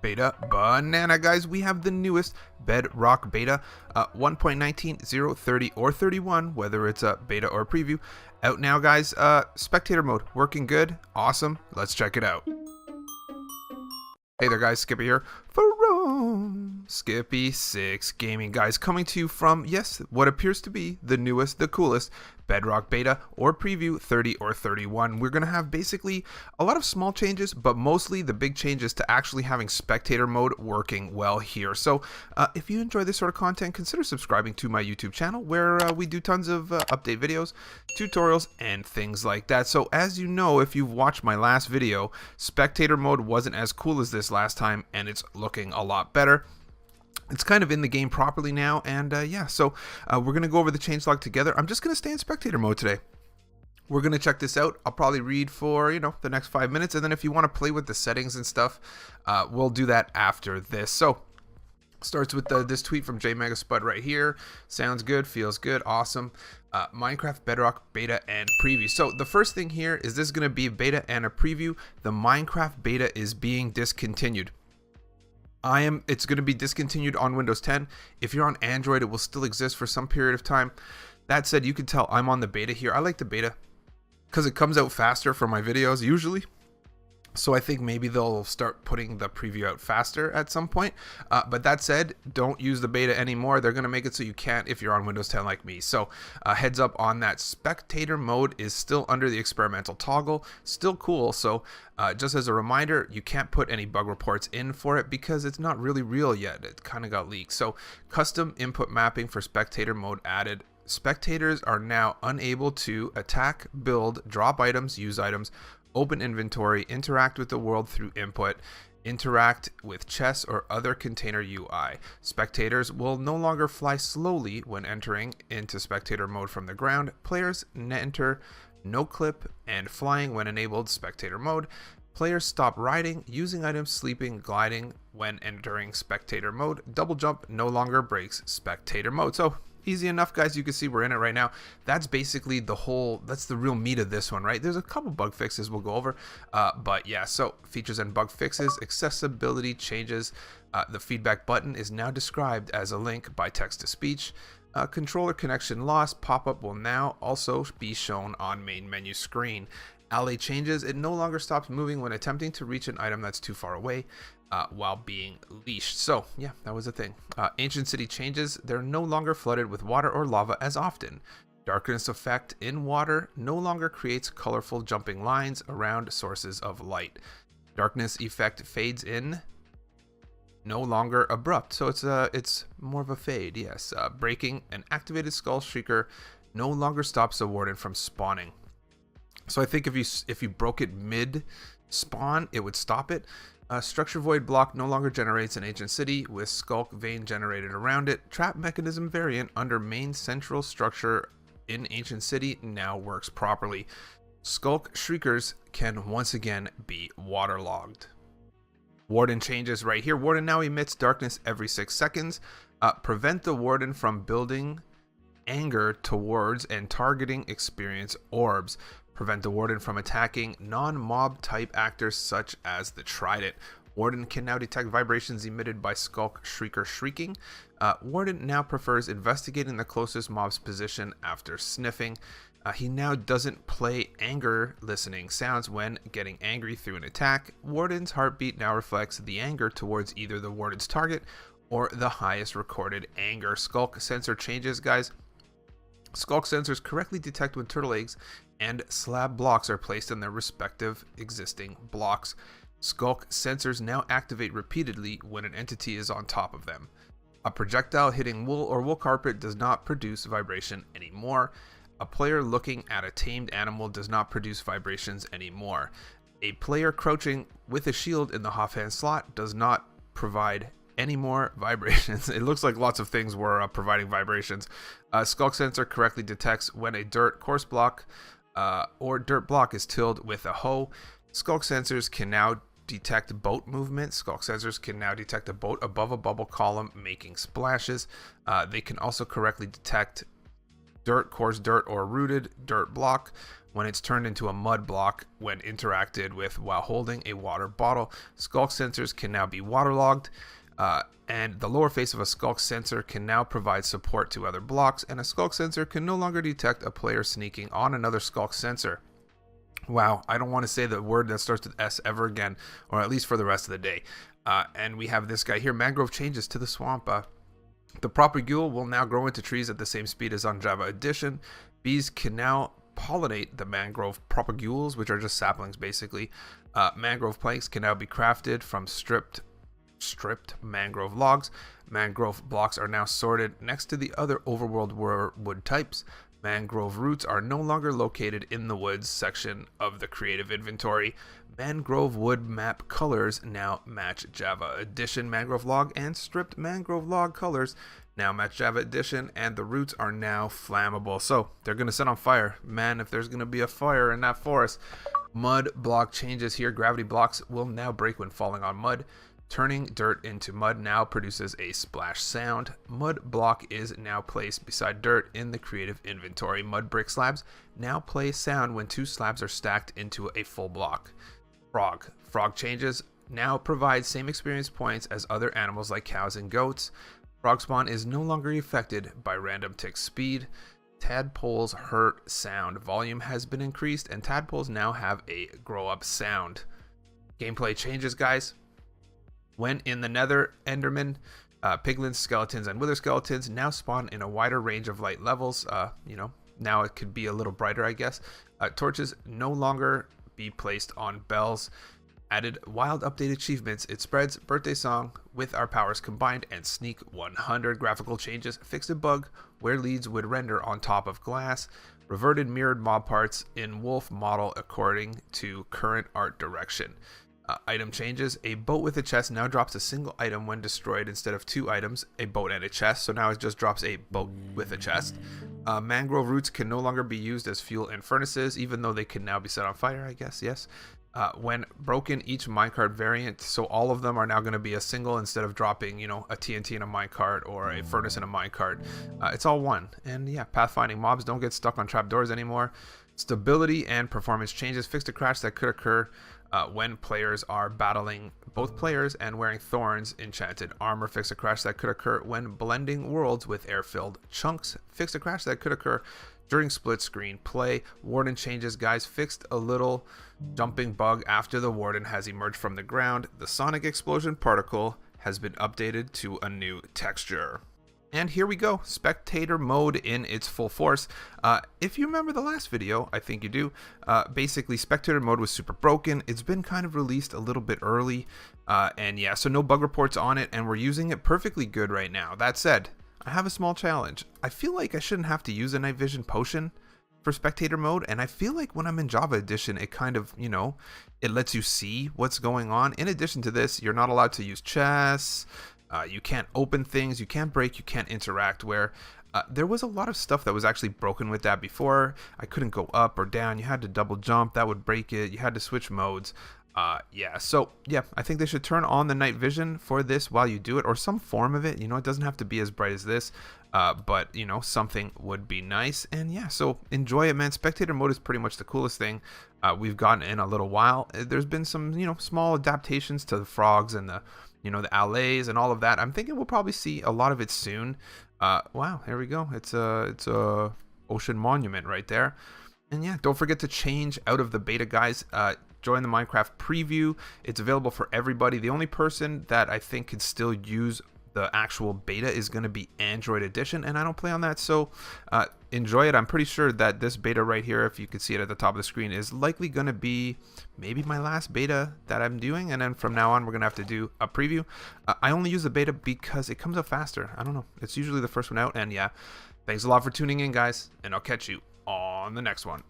Beta banana, guys. We have the newest Bedrock beta 1.19, 0, 30, or 31, whether it's a beta or a preview. Out now, guys. Spectator mode working good. Awesome. Let's check it out. Hey there, guys. Skippy here from Skippy 6 Gaming, guys, coming to you from, yes, what appears to be the newest, the coolest Bedrock beta or preview 30 or 31. We're going to have basically a lot of small changes, but mostly the big changes to actually having spectator mode working well here. So if you enjoy this sort of content, consider subscribing to my YouTube channel where we do tons of update videos, tutorials, and things like that. So as you know, if you've watched my last video, spectator mode wasn't as cool as this last time, and it's looking a lot better. It's kind of in the game properly now, and yeah, so we're going to go over the changelog together. I'm just going to stay in spectator mode today. We're going to check this out. I'll probably read for, the next 5 minutes, and then if you want to play with the settings and stuff, we'll do that after this. So, starts with this tweet from JMegaSpud right here. Sounds good, feels good, awesome. Minecraft Bedrock beta and preview. So the first thing here is this is going to be a beta and a preview. The Minecraft beta is being discontinued. It's going to be discontinued on Windows 10. If you're on Android, it will still exist for some period of time. That said, you can tell I'm on the beta here. I like the beta because it comes out faster for my videos usually. So I think maybe they'll start putting the preview out faster at some point. But that said, don't use the beta anymore. They're going to make it so you can't if you're on Windows 10 like me. So heads up on that. Spectator mode is still under the experimental toggle. Still cool. So just as a reminder, you can't put any bug reports in for it because it's not really real yet. It kind of got leaked. So custom input mapping for spectator mode added. Spectators are now unable to attack, build, drop items, use items, open inventory, interact with the world through input, interact with chests or other container UI. Spectators will no longer fly slowly when entering into spectator mode from the ground. Players enter no clip and flying when enabled spectator mode. Players stop riding, using items, sleeping, gliding when entering spectator mode. Double jump no longer breaks spectator mode. So easy enough, guys. You can see we're in it right now. That's basically that's the real meat of this one, right? There's a couple bug fixes we'll go over, but yeah, so features and bug fixes, accessibility changes. The feedback button is now described as a link by text to speech. Controller connection lost pop-up will now also be shown on main menu screen. Alley changes. It no longer stops moving when attempting to reach an item that's too far away while being leashed. So yeah, that was a thing. Ancient city changes. They're no longer flooded with water or lava as often. Darkness effect in water no longer creates colorful jumping lines around sources of light. Darkness effect fades in. No longer abrupt. So it's more of a fade. Yes. Breaking an activated skull shrieker no longer stops a warden from spawning. So I think if you broke it mid spawn, it would stop it. Structure void block no longer generates an ancient city with skulk vein generated around it. Trap mechanism variant under main central structure in ancient city now works properly. Skulk shriekers can once again be waterlogged. Warden changes right here. Warden now emits darkness every 6 seconds. Prevent the warden from building anger towards and targeting experience orbs. Prevent the warden from attacking non-mob type actors such as the trident. Warden can now detect vibrations emitted by skulk shrieker shrieking. Warden now prefers investigating the closest mob's position after sniffing. He now doesn't play anger listening sounds when getting angry through an attack. Warden's heartbeat now reflects the anger towards either the warden's target or the highest recorded anger. Skulk sensor changes, guys. Skulk sensors correctly detect when turtle eggs and slab blocks are placed in their respective existing blocks. Skulk sensors now activate repeatedly when an entity is on top of them. A projectile hitting wool or wool carpet does not produce vibration anymore. A player looking at a tamed animal does not produce vibrations anymore. A player crouching with a shield in the offhand slot does not provide any more vibrations. It looks like lots of things were providing vibrations. Skulk sensor correctly detects when a dirt course block or dirt block is tilled with a hoe. Skulk sensors can now detect boat movement. Skulk sensors can now detect a boat above a bubble column making splashes. They can also correctly detect dirt, coarse dirt, or rooted dirt block when it's turned into a mud block when interacted with while holding a water bottle. Skulk sensors can now be waterlogged, and the lower face of a skulk sensor can now provide support to other blocks, and a skulk sensor can no longer detect a player sneaking on another skulk sensor. Wow, I don't want to say the word that starts with S ever again, or at least for the rest of the day. And we have this guy here, mangrove changes to the swamp. The propagule will now grow into trees at the same speed as on Java Edition. Bees can now pollinate the mangrove propagules, which are just saplings basically. Mangrove planks can now be crafted from stripped mangrove logs. Mangrove blocks are now sorted next to the other overworld wood types. Mangrove roots are no longer located in the woods section of the creative inventory. Mangrove wood map colors now match Java Edition mangrove log, and stripped mangrove log colors now match Java Edition, and the roots are now flammable. So they're going to set on fire. Man, if there's going to be a fire in that forest. Mud block changes here. Gravity blocks will now break when falling on mud. Turning dirt into mud now produces a splash sound. Mud block is now placed beside dirt in the creative inventory. Mud brick slabs now play sound when two slabs are stacked into a full block. Frog changes now provide same experience points as other animals like cows and goats. Frog spawn is no longer affected by random tick speed. Tadpoles hurt sound volume has been increased, and tadpoles now have a grow up sound. Gameplay changes, guys. When in the nether, endermen, piglins, skeletons, and wither skeletons now spawn in a wider range of light levels. Now it could be a little brighter, I guess. Torches no longer be placed on bells. Added wild updated achievements. It spreads birthday song with our powers combined, and sneak 100 graphical changes. Fixed a bug where leads would render on top of glass. Reverted mirrored mob parts in wolf model according to current art direction. Item changes. A boat with a chest now drops a single item when destroyed instead of two items, a boat and a chest. So now it just drops a boat with a chest. Mangrove roots can no longer be used as fuel in furnaces, even though they can now be set on fire, I guess, yes. When broken, each minecart variant, so all of them are now going to be a single instead of dropping, a TNT in a minecart or a furnace in a minecart. It's all one. And yeah, pathfinding mobs don't get stuck on trapdoors anymore. Stability and performance changes. Fixed a crash that could occur when players are battling both players and wearing thorns. Enchanted armor. Fixed a crash that could occur when blending worlds with air-filled chunks. Fixed a crash that could occur during split screen play. Warden changes, guys. Fixed a little jumping bug after the warden has emerged from the ground. The sonic explosion particle has been updated to a new texture. And here we go, spectator mode in its full force. If you remember the last video, I think you do, basically spectator mode was super broken. It's been kind of released a little bit early, and yeah, so no bug reports on it, and we're using it perfectly good right now. That said, I have a small challenge. I feel like I shouldn't have to use a night vision potion for spectator mode, and I feel like when I'm in Java Edition, it kind of, it lets you see what's going on. In addition to this, you're not allowed to use chests. You can't open things, you can't break, you can't interact, where there was a lot of stuff that was actually broken with that before. I couldn't go up or down, you had to double jump, that would break it, you had to switch modes. So I think they should turn on the night vision for this while you do it, or some form of it. It doesn't have to be as bright as this, but something would be nice. And yeah, so enjoy it, man. Spectator mode is pretty much the coolest thing we've gotten in a little while. There's been some small adaptations to the frogs and the allays and all of that. I'm thinking we'll probably see a lot of it soon. Wow, here we go. It's a ocean monument right there. And yeah, don't forget to change out of the beta, guys. Join the Minecraft preview. It's available for everybody. The only person that I think can still use the actual beta is going to be Android edition, and I don't play on that, so enjoy it. I'm pretty sure that this beta right here, if you can see it at the top of the screen, is likely going to be maybe my last beta that I'm doing, and then from now on we're going to have to do a preview. I only use the beta because it comes up faster. I don't know, it's usually the first one out. And yeah, thanks a lot for tuning in, guys, and I'll catch you on the next one.